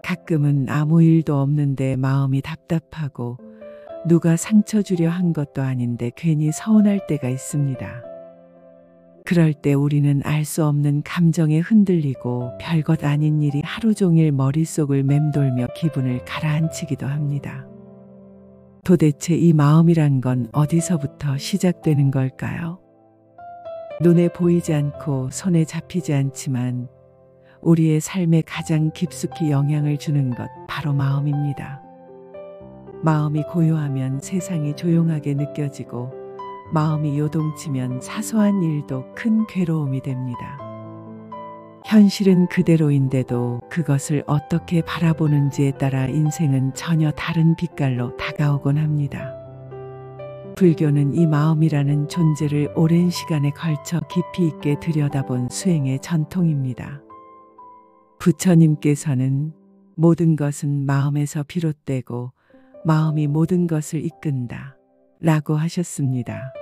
가끔은 아무 일도 없는데 마음이 답답하고 누가 상처 주려 한 것도 아닌데 괜히 서운할 때가 있습니다. 그럴 때 우리는 알 수 없는 감정에 흔들리고 별것 아닌 일이 하루 종일 머릿속을 맴돌며 기분을 가라앉히기도 합니다. 도대체 이 마음이란 건 어디서부터 시작되는 걸까요? 눈에 보이지 않고 손에 잡히지 않지만 우리의 삶에 가장 깊숙이 영향을 주는 것 바로 마음입니다. 마음이 고요하면 세상이 조용하게 느껴지고 마음이 요동치면 사소한 일도 큰 괴로움이 됩니다. 현실은 그대로인데도 그것을 어떻게 바라보는지에 따라 인생은 전혀 다른 빛깔로 다가오곤 합니다. 불교는 이 마음이라는 존재를 오랜 시간에 걸쳐 깊이 있게 들여다본 수행의 전통입니다. 부처님께서는 모든 것은 마음에서 비롯되고 마음이 모든 것을 이끈다 라고 하셨습니다.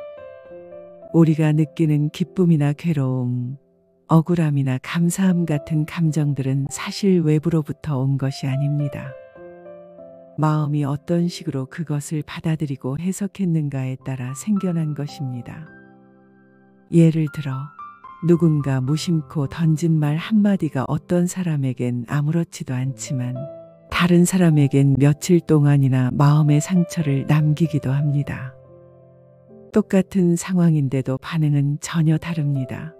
우리가 느끼는 기쁨이나 괴로움, 억울함이나 감사함 같은 감정들은 사실 외부로부터 온 것이 아닙니다. 마음이 어떤 식으로 그것을 받아들이고 해석했는가에 따라 생겨난 것입니다. 예를 들어 누군가 무심코 던진 말 한마디가 어떤 사람에겐 아무렇지도 않지만 다른 사람에겐 며칠 동안이나 마음의 상처를 남기기도 합니다. 똑같은 상황인데도 반응은 전혀 다릅니다.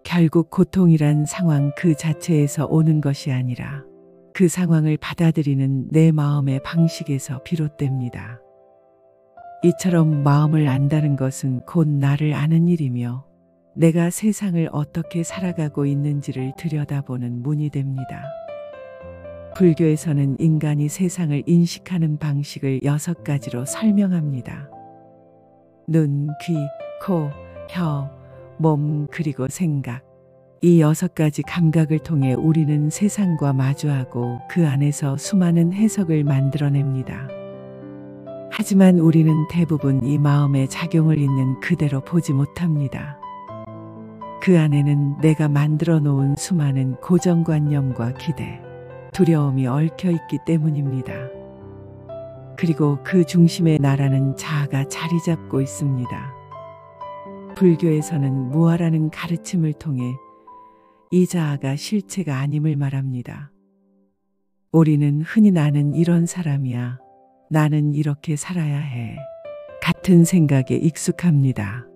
결국 고통이란 상황 그 자체에서 오는 것이 아니라 그 상황을 받아들이는 내 마음의 방식에서 비롯됩니다. 이처럼 마음을 안다는 것은 곧 나를 아는 일이며 내가 세상을 어떻게 살아가고 있는지를 들여다보는 문이 됩니다. 불교에서는 인간이 세상을 인식하는 방식을 6가지로 설명합니다. 눈, 귀, 코, 혀, 몸, 그리고 생각. 이 6가지 감각을 통해 우리는 세상과 마주하고 그 안에서 수많은 해석을 만들어냅니다. 하지만 우리는 대부분 이 마음의 작용을 있는 그대로 보지 못합니다. 그 안에는 내가 만들어 놓은 수많은 고정관념과 기대, 두려움이 얽혀 있기 때문입니다. 그리고 그 중심에 나라는 자아가 자리 잡고 있습니다. 불교에서는 무아라는 가르침을 통해 이 자아가 실체가 아님을 말합니다. 우리는 흔히 나는 이런 사람이야, 나는 이렇게 살아야 해 같은 생각에 익숙합니다.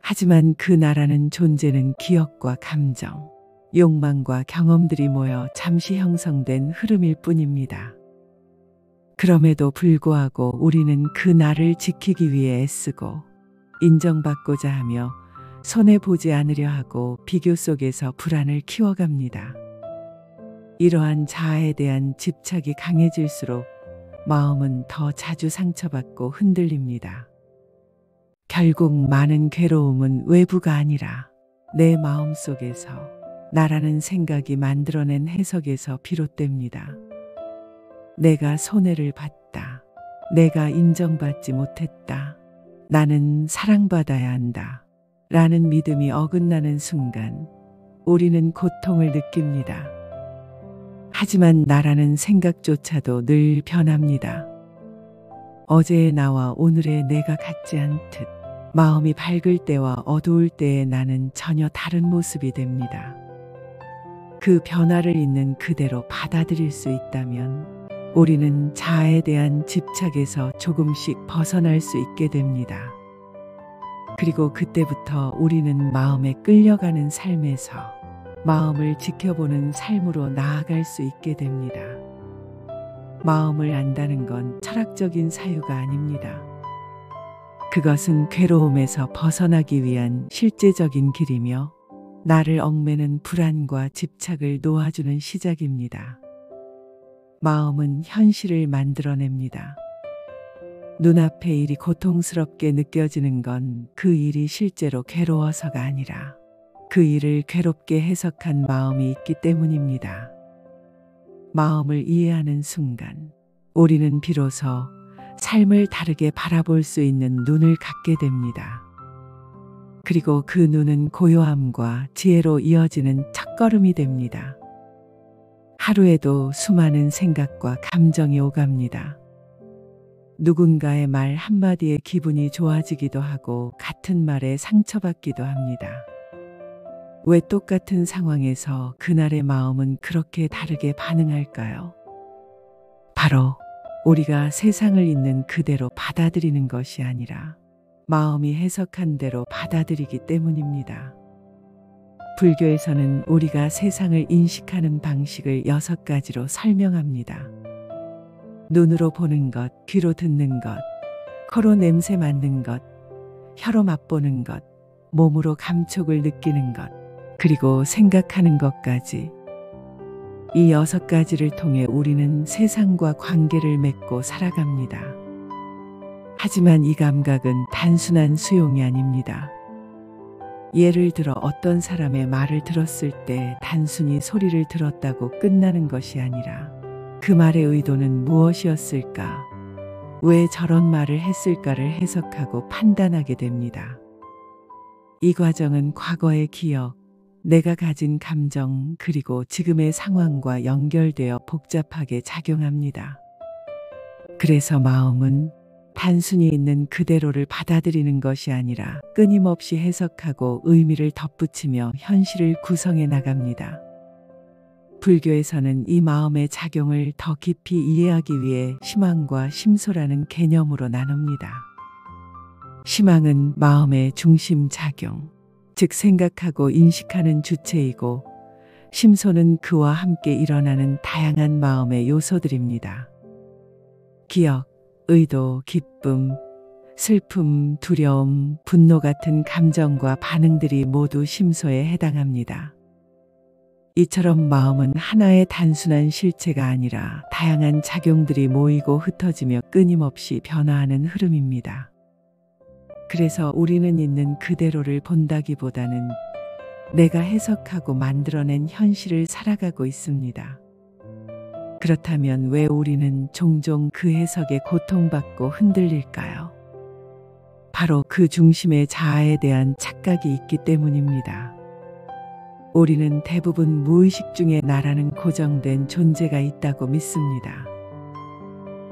하지만 그 나라는 존재는 기억과 감정, 욕망과 경험들이 모여 잠시 형성된 흐름일 뿐입니다. 그럼에도 불구하고 우리는 그 나를 지키기 위해 애쓰고 인정받고자 하며 손해보지 않으려 하고 비교 속에서 불안을 키워갑니다. 이러한 자아에 대한 집착이 강해질수록 마음은 더 자주 상처받고 흔들립니다. 결국 많은 괴로움은 외부가 아니라 내 마음 속에서 나라는 생각이 만들어낸 해석에서 비롯됩니다. 내가 손해를 봤다. 내가 인정받지 못했다. 나는 사랑받아야 한다. 라는 믿음이 어긋나는 순간 우리는 고통을 느낍니다. 하지만 나라는 생각조차도 늘 변합니다. 어제의 나와 오늘의 내가 같지 않듯 마음이 밝을 때와 어두울 때의 나는 전혀 다른 모습이 됩니다. 그 변화를 있는 그대로 받아들일 수 있다면 우리는 자아에 대한 집착에서 조금씩 벗어날 수 있게 됩니다. 그리고 그때부터 우리는 마음에 끌려가는 삶에서 마음을 지켜보는 삶으로 나아갈 수 있게 됩니다. 마음을 안다는 건 철학적인 사유가 아닙니다. 그것은 괴로움에서 벗어나기 위한 실제적인 길이며 나를 얽매는 불안과 집착을 놓아주는 시작입니다. 마음은 현실을 만들어냅니다. 눈앞의 일이 고통스럽게 느껴지는 건 그 일이 실제로 괴로워서가 아니라 그 일을 괴롭게 해석한 마음이 있기 때문입니다. 마음을 이해하는 순간 우리는 비로소 삶을 다르게 바라볼 수 있는 눈을 갖게 됩니다. 그리고 그 눈은 고요함과 지혜로 이어지는 첫걸음이 됩니다. 하루에도 수많은 생각과 감정이 오갑니다. 누군가의 말 한마디에 기분이 좋아지기도 하고 같은 말에 상처받기도 합니다. 왜 똑같은 상황에서 그날의 마음은 그렇게 다르게 반응할까요? 바로 우리가 세상을 있는 그대로 받아들이는 것이 아니라 마음이 해석한 대로 받아들이기 때문입니다. 불교에서는 우리가 세상을 인식하는 방식을 6가지로 설명합니다. 눈으로 보는 것, 귀로 듣는 것, 코로 냄새 맡는 것, 혀로 맛보는 것, 몸으로 감촉을 느끼는 것, 그리고 생각하는 것까지. 이 6가지를 통해 우리는 세상과 관계를 맺고 살아갑니다. 하지만 이 감각은 단순한 수용이 아닙니다. 예를 들어 어떤 사람의 말을 들었을 때 단순히 소리를 들었다고 끝나는 것이 아니라 그 말의 의도는 무엇이었을까? 왜 저런 말을 했을까를 해석하고 판단하게 됩니다. 이 과정은 과거의 기억, 내가 가진 감정, 그리고 지금의 상황과 연결되어 복잡하게 작용합니다. 그래서 마음은 단순히 있는 그대로를 받아들이는 것이 아니라 끊임없이 해석하고 의미를 덧붙이며 현실을 구성해 나갑니다. 불교에서는 이 마음의 작용을 더 깊이 이해하기 위해 심왕과 심소라는 개념으로 나눕니다. 심왕은 마음의 중심 작용, 즉 생각하고 인식하는 주체이고, 심소는 그와 함께 일어나는 다양한 마음의 요소들입니다. 기억, 의도, 기쁨, 슬픔, 두려움, 분노 같은 감정과 반응들이 모두 심소에 해당합니다. 이처럼 마음은 하나의 단순한 실체가 아니라 다양한 작용들이 모이고 흩어지며 끊임없이 변화하는 흐름입니다. 그래서 우리는 있는 그대로를 본다기보다는 내가 해석하고 만들어낸 현실을 살아가고 있습니다. 그렇다면 왜 우리는 종종 그 해석에 고통받고 흔들릴까요? 바로 그 중심의 자아에 대한 착각이 있기 때문입니다. 우리는 대부분 무의식 중에 나라는 고정된 존재가 있다고 믿습니다.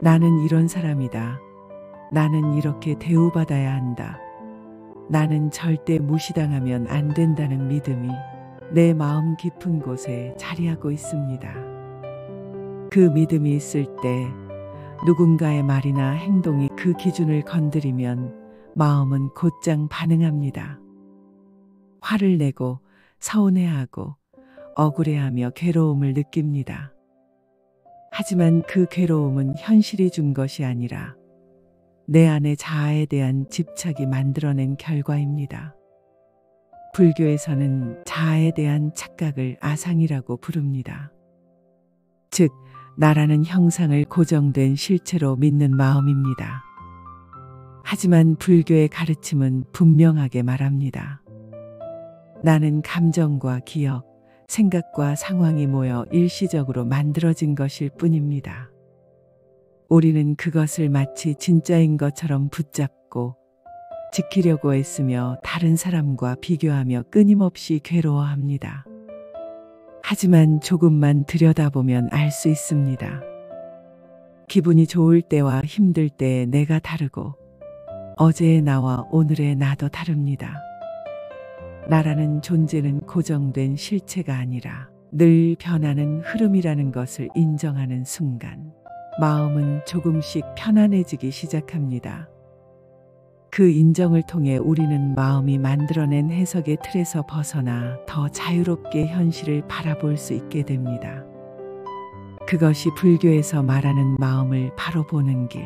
나는 이런 사람이다. 나는 이렇게 대우받아야 한다. 나는 절대 무시당하면 안 된다는 믿음이 내 마음 깊은 곳에 자리하고 있습니다. 그 믿음이 있을 때 누군가의 말이나 행동이 그 기준을 건드리면 마음은 곧장 반응합니다. 화를 내고 서운해하고 억울해하며 괴로움을 느낍니다. 하지만 그 괴로움은 현실이 준 것이 아니라 내 안의 자아에 대한 집착이 만들어낸 결과입니다. 불교에서는 자아에 대한 착각을 아상이라고 부릅니다. 즉, 나라는 형상을 고정된 실체로 믿는 마음입니다. 하지만 불교의 가르침은 분명하게 말합니다. 나는 감정과 기억, 생각과 상황이 모여 일시적으로 만들어진 것일 뿐입니다. 우리는 그것을 마치 진짜인 것처럼 붙잡고 지키려고 애쓰며 다른 사람과 비교하며 끊임없이 괴로워합니다. 하지만 조금만 들여다보면 알 수 있습니다. 기분이 좋을 때와 힘들 때의 내가 다르고 어제의 나와 오늘의 나도 다릅니다. 나라는 존재는 고정된 실체가 아니라 늘 변하는 흐름이라는 것을 인정하는 순간 마음은 조금씩 편안해지기 시작합니다. 그 인정을 통해 우리는 마음이 만들어낸 해석의 틀에서 벗어나 더 자유롭게 현실을 바라볼 수 있게 됩니다. 그것이 불교에서 말하는 마음을 바로 보는 길,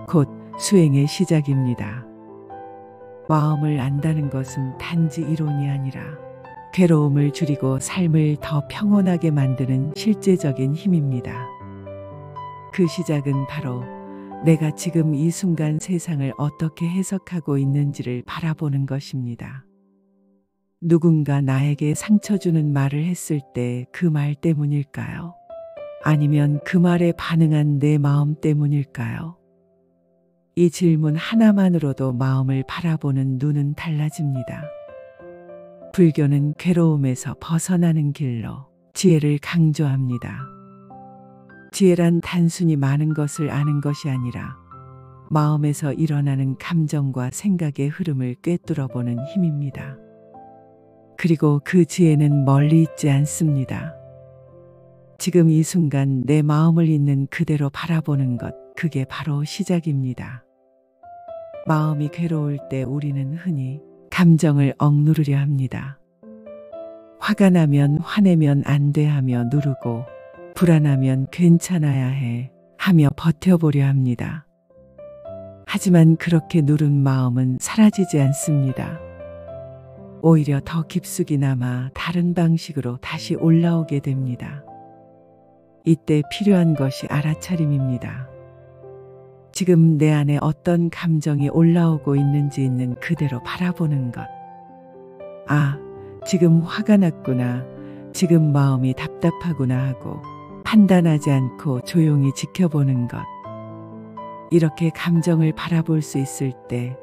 곧 수행의 시작입니다. 마음을 안다는 것은 단지 이론이 아니라 괴로움을 줄이고 삶을 더 평온하게 만드는 실제적인 힘입니다. 그 시작은 바로 내가 지금 이 순간 세상을 어떻게 해석하고 있는지를 바라보는 것입니다. 누군가 나에게 상처 주는 말을 했을 때 그 말 때문일까요? 아니면 그 말에 반응한 내 마음 때문일까요? 이 질문 하나만으로도 마음을 바라보는 눈은 달라집니다. 불교는 괴로움에서 벗어나는 길로 지혜를 강조합니다. 지혜란 단순히 많은 것을 아는 것이 아니라 마음에서 일어나는 감정과 생각의 흐름을 꿰뚫어보는 힘입니다. 그리고 그 지혜는 멀리 있지 않습니다. 지금 이 순간 내 마음을 있는 그대로 바라보는 것, 그게 바로 시작입니다. 마음이 괴로울 때 우리는 흔히 감정을 억누르려 합니다. 화가 나면 화내면 안 돼 하며 누르고, 불안하면 괜찮아야 해 하며 버텨보려 합니다. 하지만 그렇게 누른 마음은 사라지지 않습니다. 오히려 더 깊숙이 남아 다른 방식으로 다시 올라오게 됩니다. 이때 필요한 것이 알아차림입니다. 지금 내 안에 어떤 감정이 올라오고 있는지 있는 그대로 바라보는 것. 아, 지금 화가 났구나. 지금 마음이 답답하구나 하고 판단하지 않고 조용히 지켜보는 것. 이렇게 감정을 바라볼 수 있을 때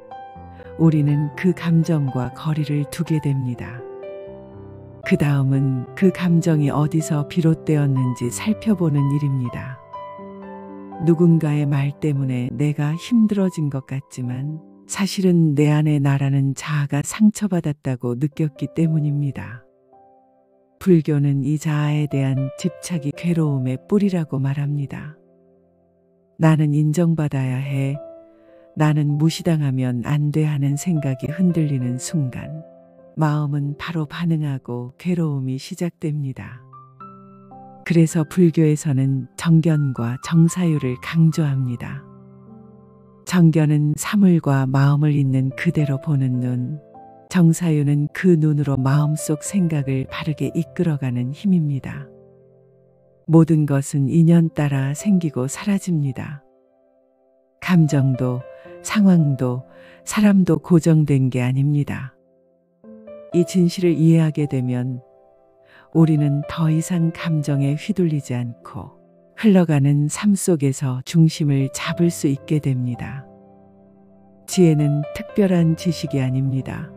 우리는 그 감정과 거리를 두게 됩니다. 그 다음은 그 감정이 어디서 비롯되었는지 살펴보는 일입니다. 누군가의 말 때문에 내가 힘들어진 것 같지만 사실은 내 안에 나라는 자아가 상처받았다고 느꼈기 때문입니다. 불교는 이 자아에 대한 집착이 괴로움의 뿌리라고 말합니다. 나는 인정받아야 해, 나는 무시당하면 안 돼 하는 생각이 흔들리는 순간 마음은 바로 반응하고 괴로움이 시작됩니다. 그래서 불교에서는 정견과 정사유를 강조합니다. 정견은 사물과 마음을 있는 그대로 보는 눈, 정사유는 그 눈으로 마음속 생각을 바르게 이끌어가는 힘입니다. 모든 것은 인연 따라 생기고 사라집니다. 감정도, 상황도, 사람도 고정된 게 아닙니다. 이 진실을 이해하게 되면 우리는 더 이상 감정에 휘둘리지 않고 흘러가는 삶 속에서 중심을 잡을 수 있게 됩니다. 지혜는 특별한 지식이 아닙니다.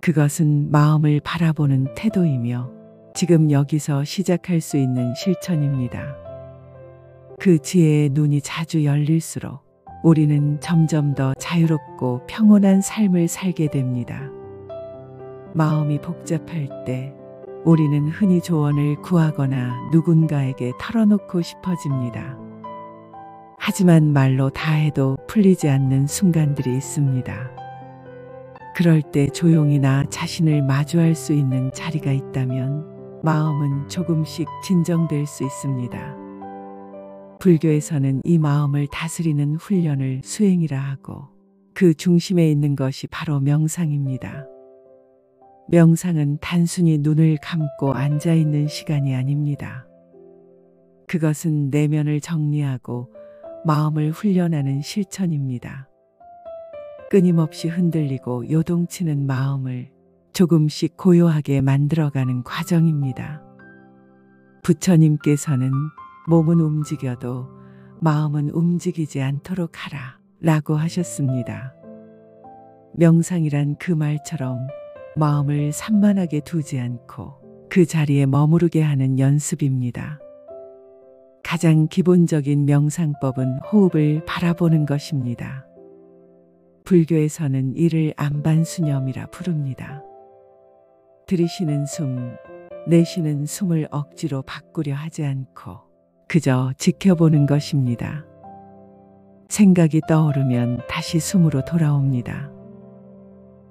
그것은 마음을 바라보는 태도이며 지금 여기서 시작할 수 있는 실천입니다. 그 지혜의 눈이 자주 열릴수록 우리는 점점 더 자유롭고 평온한 삶을 살게 됩니다. 마음이 복잡할 때 우리는 흔히 조언을 구하거나 누군가에게 털어놓고 싶어집니다. 하지만 말로 다 해도 풀리지 않는 순간들이 있습니다. 그럴 때 조용히 나 자신을 마주할 수 있는 자리가 있다면 마음은 조금씩 진정될 수 있습니다. 불교에서는 이 마음을 다스리는 훈련을 수행이라 하고 그 중심에 있는 것이 바로 명상입니다. 명상은 단순히 눈을 감고 앉아있는 시간이 아닙니다. 그것은 내면을 정리하고 마음을 훈련하는 실천입니다. 끊임없이 흔들리고 요동치는 마음을 조금씩 고요하게 만들어가는 과정입니다. 부처님께서는 몸은 움직여도 마음은 움직이지 않도록 하라 라고 하셨습니다. 명상이란 그 말처럼 마음을 산만하게 두지 않고 그 자리에 머무르게 하는 연습입니다. 가장 기본적인 명상법은 호흡을 바라보는 것입니다. 불교에서는 이를 안반수념이라 부릅니다. 들이쉬는 숨, 내쉬는 숨을 억지로 바꾸려 하지 않고 그저 지켜보는 것입니다. 생각이 떠오르면 다시 숨으로 돌아옵니다.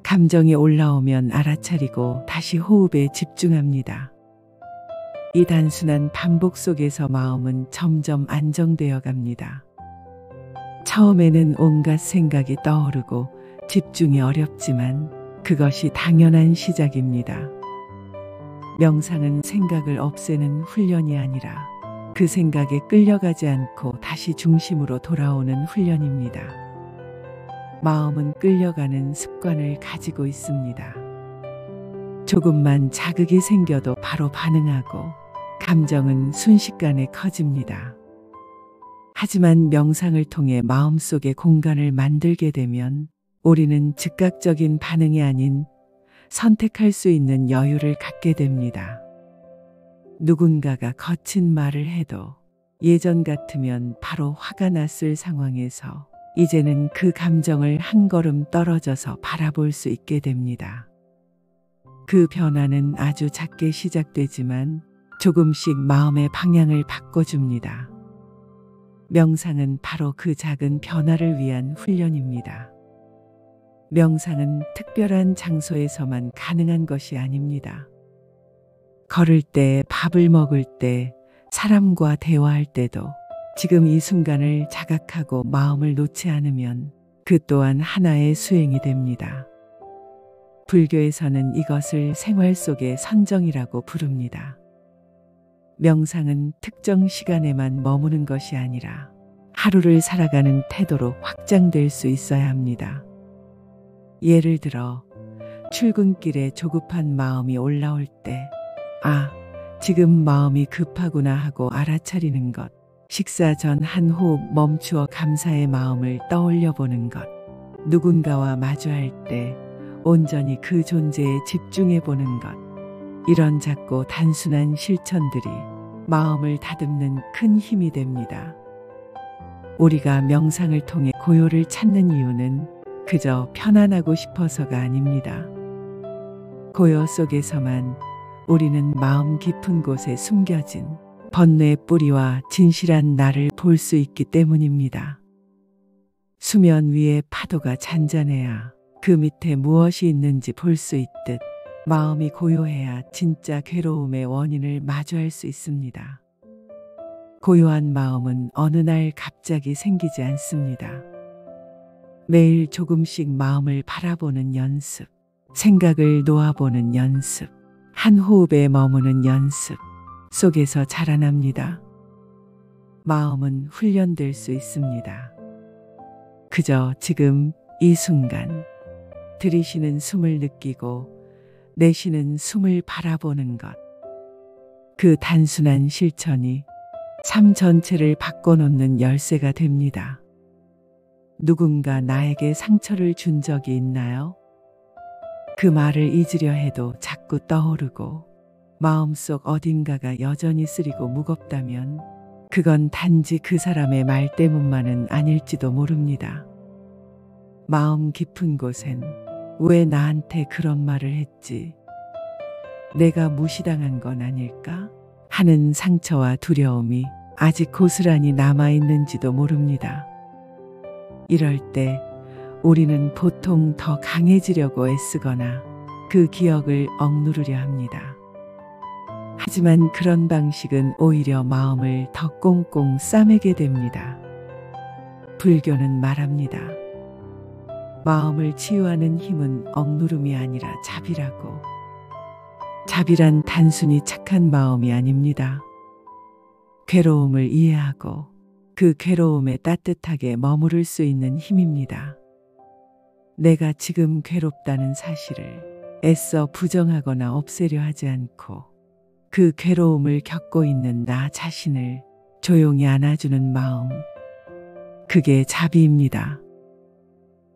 감정이 올라오면 알아차리고 다시 호흡에 집중합니다. 이 단순한 반복 속에서 마음은 점점 안정되어 갑니다. 처음에는 온갖 생각이 떠오르고 집중이 어렵지만 그것이 당연한 시작입니다. 명상은 생각을 없애는 훈련이 아니라 그 생각에 끌려가지 않고 다시 중심으로 돌아오는 훈련입니다. 마음은 끌려가는 습관을 가지고 있습니다. 조금만 자극이 생겨도 바로 반응하고 감정은 순식간에 커집니다. 하지만 명상을 통해 마음속에 공간을 만들게 되면 우리는 즉각적인 반응이 아닌 선택할 수 있는 여유를 갖게 됩니다. 누군가가 거친 말을 해도 예전 같으면 바로 화가 났을 상황에서 이제는 그 감정을 한 걸음 떨어져서 바라볼 수 있게 됩니다. 그 변화는 아주 작게 시작되지만 조금씩 마음의 방향을 바꿔줍니다. 명상은 바로 그 작은 변화를 위한 훈련입니다. 명상은 특별한 장소에서만 가능한 것이 아닙니다. 걸을 때, 밥을 먹을 때, 사람과 대화할 때도 지금 이 순간을 자각하고 마음을 놓지 않으면 그 또한 하나의 수행이 됩니다. 불교에서는 이것을 생활 속의 선정이라고 부릅니다. 명상은 특정 시간에만 머무는 것이 아니라 하루를 살아가는 태도로 확장될 수 있어야 합니다. 예를 들어 출근길에 조급한 마음이 올라올 때, 지금 마음이 급하구나 하고 알아차리는 것, 식사 전 한 호흡 멈추어 감사의 마음을 떠올려 보는 것, 누군가와 마주할 때 온전히 그 존재에 집중해 보는 것, 이런 작고 단순한 실천들이 마음을 다듬는 큰 힘이 됩니다. 우리가 명상을 통해 고요를 찾는 이유는 그저 편안하고 싶어서가 아닙니다. 고요 속에서만 우리는 마음 깊은 곳에 숨겨진 번뇌의 뿌리와 진실한 나를 볼 수 있기 때문입니다. 수면 위의 파도가 잔잔해야 그 밑에 무엇이 있는지 볼 수 있듯 마음이 고요해야 진짜 괴로움의 원인을 마주할 수 있습니다. 고요한 마음은 어느 날 갑자기 생기지 않습니다. 매일 조금씩 마음을 바라보는 연습, 생각을 놓아보는 연습, 한 호흡에 머무는 연습 속에서 자라납니다. 마음은 훈련될 수 있습니다. 그저 지금 이 순간 들이쉬는 숨을 느끼고 내쉬는 숨을 바라보는 것. 그 단순한 실천이 삶 전체를 바꿔놓는 열쇠가 됩니다. 누군가 나에게 상처를 준 적이 있나요? 그 말을 잊으려 해도 자꾸 떠오르고 마음속 어딘가가 여전히 쓰리고 무겁다면 그건 단지 그 사람의 말 때문만은 아닐지도 모릅니다. 마음 깊은 곳엔 왜 나한테 그런 말을 했지? 내가 무시당한 건 아닐까? 하는 상처와 두려움이 아직 고스란히 남아있는지도 모릅니다. 이럴 때 우리는 보통 더 강해지려고 애쓰거나 그 기억을 억누르려 합니다. 하지만 그런 방식은 오히려 마음을 더 꽁꽁 싸매게 됩니다. 불교는 말합니다. 마음을 치유하는 힘은 억누름이 아니라 자비라고. 자비란 단순히 착한 마음이 아닙니다. 괴로움을 이해하고 그 괴로움에 따뜻하게 머무를 수 있는 힘입니다. 내가 지금 괴롭다는 사실을 애써 부정하거나 없애려 하지 않고 그 괴로움을 겪고 있는 나 자신을 조용히 안아주는 마음. 그게 자비입니다.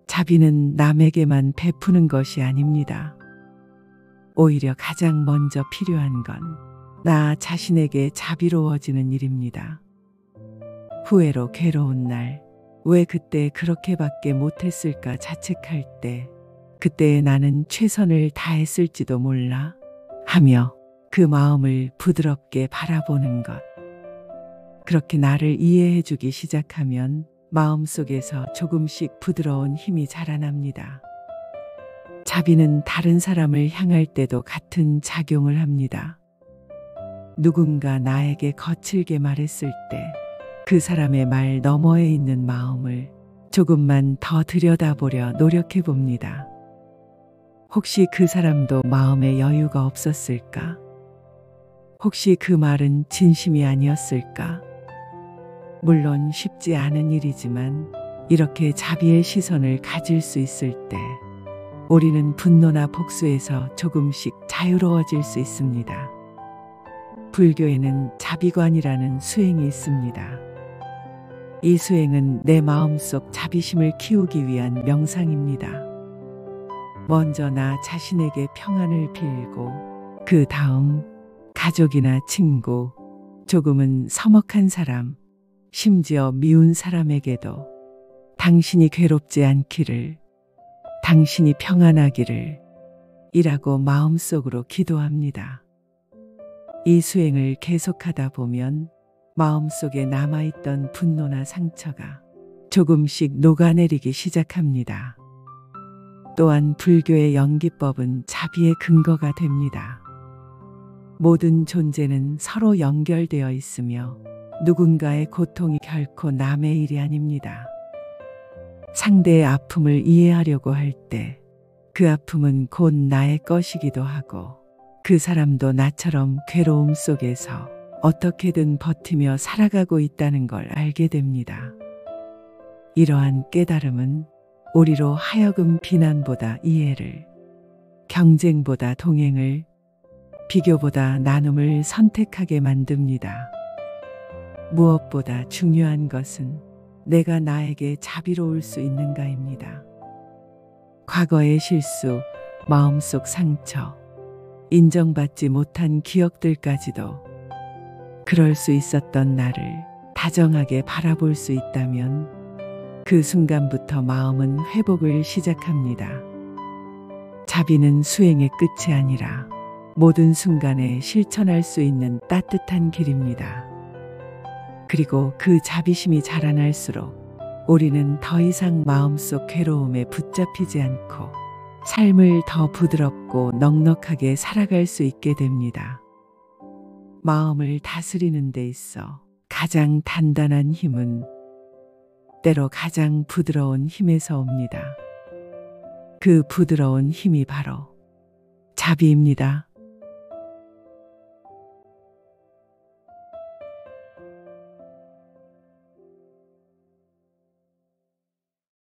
자비는 남에게만 베푸는 것이 아닙니다. 오히려 가장 먼저 필요한 건 나 자신에게 자비로워지는 일입니다. 후회로 괴로운 날, 왜 그때 그렇게밖에 못했을까 자책할 때, 그때의 나는 최선을 다했을지도 몰라 하며 그 마음을 부드럽게 바라보는 것. 그렇게 나를 이해해주기 시작하면 마음속에서 조금씩 부드러운 힘이 자라납니다. 자비는 다른 사람을 향할 때도 같은 작용을 합니다. 누군가 나에게 거칠게 말했을 때 그 사람의 말 너머에 있는 마음을 조금만 더 들여다보려 노력해 봅니다. 혹시 그 사람도 마음에 여유가 없었을까? 혹시 그 말은 진심이 아니었을까? 물론 쉽지 않은 일이지만 이렇게 자비의 시선을 가질 수 있을 때 우리는 분노나 복수에서 조금씩 자유로워질 수 있습니다. 불교에는 자비관이라는 수행이 있습니다. 이 수행은 내 마음속 자비심을 키우기 위한 명상입니다. 먼저 나 자신에게 평안을 빌고 그 다음 가족이나 친구, 조금은 서먹한 사람, 심지어 미운 사람에게도 당신이 괴롭지 않기를, 당신이 평안하기를 이라고 마음속으로 기도합니다. 이 수행을 계속하다 보면 마음속에 남아있던 분노나 상처가 조금씩 녹아내리기 시작합니다. 또한 불교의 연기법은 자비의 근거가 됩니다. 모든 존재는 서로 연결되어 있으며 누군가의 고통이 결코 남의 일이 아닙니다. 상대의 아픔을 이해하려고 할 때 그 아픔은 곧 나의 것이기도 하고 그 사람도 나처럼 괴로움 속에서 어떻게든 버티며 살아가고 있다는 걸 알게 됩니다. 이러한 깨달음은 우리로 하여금 비난보다 이해를, 경쟁보다 동행을, 비교보다 나눔을 선택하게 만듭니다. 무엇보다 중요한 것은 내가 나에게 자비로울 수 있는가입니다. 과거의 실수, 마음속 상처, 인정받지 못한 기억들까지도 그럴 수 있었던 나를 다정하게 바라볼 수 있다면 그 순간부터 마음은 회복을 시작합니다. 자비는 수행의 끝이 아니라 모든 순간에 실천할 수 있는 따뜻한 길입니다. 그리고 그 자비심이 자라날수록 우리는 더 이상 마음속 괴로움에 붙잡히지 않고 삶을 더 부드럽고 넉넉하게 살아갈 수 있게 됩니다. 마음을 다스리는 데 있어 가장 단단한 힘은 때로 가장 부드러운 힘에서 옵니다. 그 부드러운 힘이 바로 자비입니다.